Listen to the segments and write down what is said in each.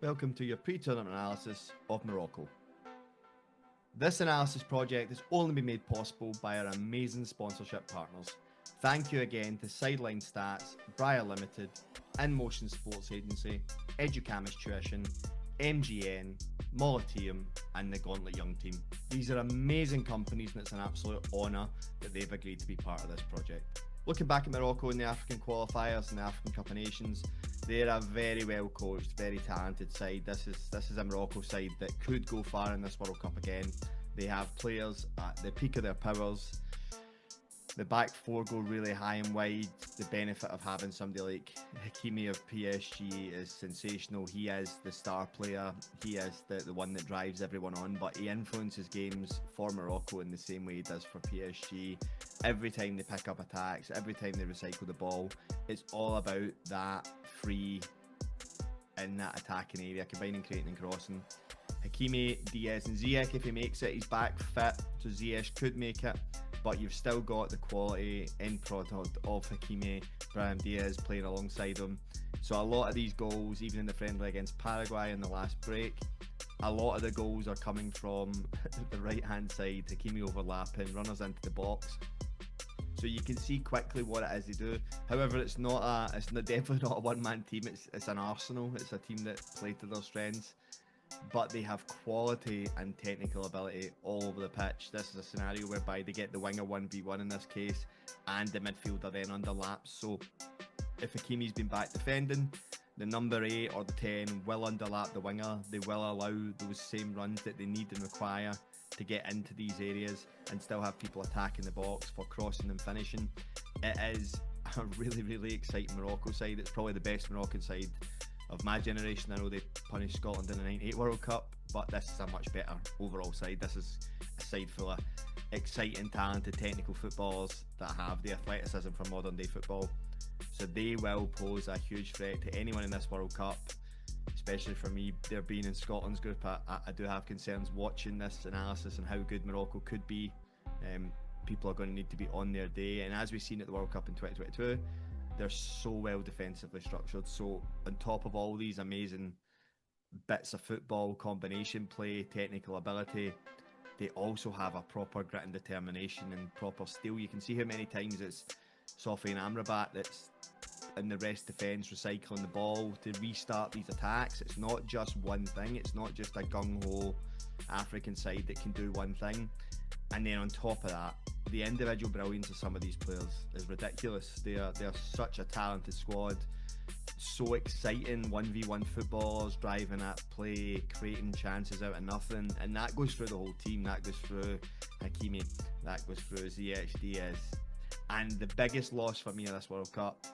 Welcome to your pre-tournament analysis of Morocco. This analysis project has only been made possible by our amazing sponsorship partners. Thank you again to Sideline Stats, Briar Limited, In Motion Sports Agency, Educamis Tuition, MGN, Moliteum and the Gauntlet Young Team. These are amazing companies and it's an absolute honour that they've agreed to be part of this project. Looking back at Morocco in the African qualifiers and the African Cup of Nations, they're a very well coached, very talented side. This is a Morocco side that could go far in this World Cup again. They have players at the peak of their powers. The back four go really high and wide. The benefit of having somebody like Hakimi of PSG is sensational. He is the star player. He is the one that drives everyone on, but he influences games for Morocco in the same way he does for PSG. Every time they pick up attacks, every time they recycle the ball, it's all about that free in that attacking area, combining, creating and crossing. Hakimi, Diaz and Ziyech, if he makes it, he's back fit, so Ziyech could make it. But you've still got the quality end product of Hakimi, Brahim Diaz playing alongside him. So a lot of these goals, even in the friendly against Paraguay in the last break, a lot of the goals are coming from the right hand side, Hakimi overlapping, runners into the box. So you can see quickly what it is they do. However, it's definitely not a one-man team, it's an arsenal, it's a team that play to their strengths. But they have quality and technical ability all over the pitch. This is a scenario whereby they get the winger 1v1 in this case, and the midfielder then underlaps. So if Hakimi's been back defending, the number 8 or the 10 will underlap the winger. They will allow those same runs that they need and require to get into these areas and still have people attacking the box for crossing and finishing. It is a really exciting Morocco side. It's probably the best Moroccan side of my generation. I know they punished Scotland in the '98 World Cup, but this is a much better overall side. This is a side full of exciting, talented, technical footballers that have the athleticism for modern day football. So they will pose a huge threat to anyone in this World Cup, especially for me, there being in Scotland's group. I do have concerns watching this analysis and how good Morocco could be. People are going to need to be on their day, and as we've seen at the World Cup in 2022, they're so well defensively structured. So on top of all these amazing bits of football, combination play, technical ability, they also have a proper grit and determination and proper steel. You can see how many times it's Sofiane Amrabat that's in the rest defence recycling the ball to restart these attacks. It's not just one thing, it's not just a gung-ho African side that can do one thing. And then on top of that, the individual brilliance of some of these players is ridiculous. They are such a talented squad, so exciting 1v1 footballers, driving at play, creating chances out of nothing, and that goes through the whole team. That goes through Hakimi, that goes through Ziyech, Diaz, and the biggest loss for me of this World Cup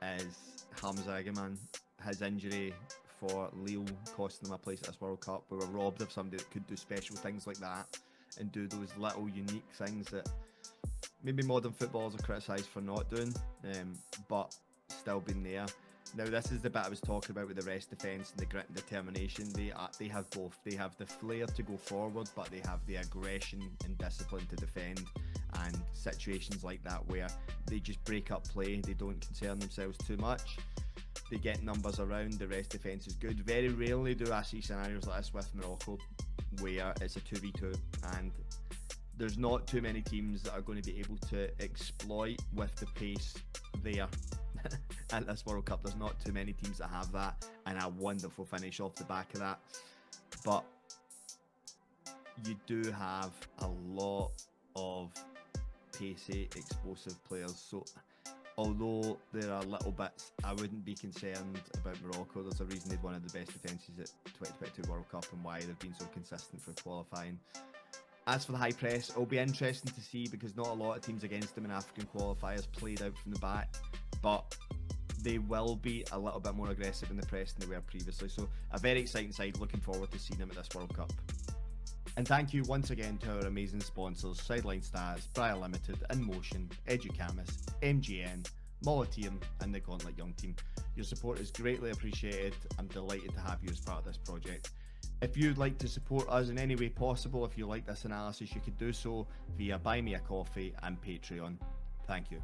is Herzegovina. His injury for Lille costing them a place at this World Cup. We were robbed of somebody that could do special things like that and do those little unique things that maybe modern footballers are criticised for not doing, but still been there. Now this is the bit I was talking about with the rest defence and the grit and determination. They have both. They have the flair to go forward, but they have the aggression and discipline to defend. And situations like that where they just break up play, they don't concern themselves too much. They get numbers around, the rest defence is good. Very rarely do I see scenarios like this with Morocco where it's a 2v2 and there's not too many teams that are going to be able to exploit with the pace there at this World Cup. There's not too many teams that have that, and a wonderful finish off the back of that. But you do have a lot of pacey, explosive players. So although there are little bits, I wouldn't be concerned about Morocco. There's a reason they'd one of the best defences at 2022 World Cup and why they've been so consistent for qualifying. As for the high press, it'll be interesting to see because not a lot of teams against them in African qualifiers played out from the back, but they will be a little bit more aggressive in the press than they were previously. So a very exciting side, looking forward to seeing them at this World Cup. And thank you once again to our amazing sponsors, Sideline Stars, Briar Limited, In Motion, Educamis, MGN, Moliteum and the Gauntlet Young Team. Your support is greatly appreciated. I'm delighted to have you as part of this project. If you'd like to support us in any way possible, if you like this analysis, you could do so via Buy Me a Coffee and Patreon. Thank you.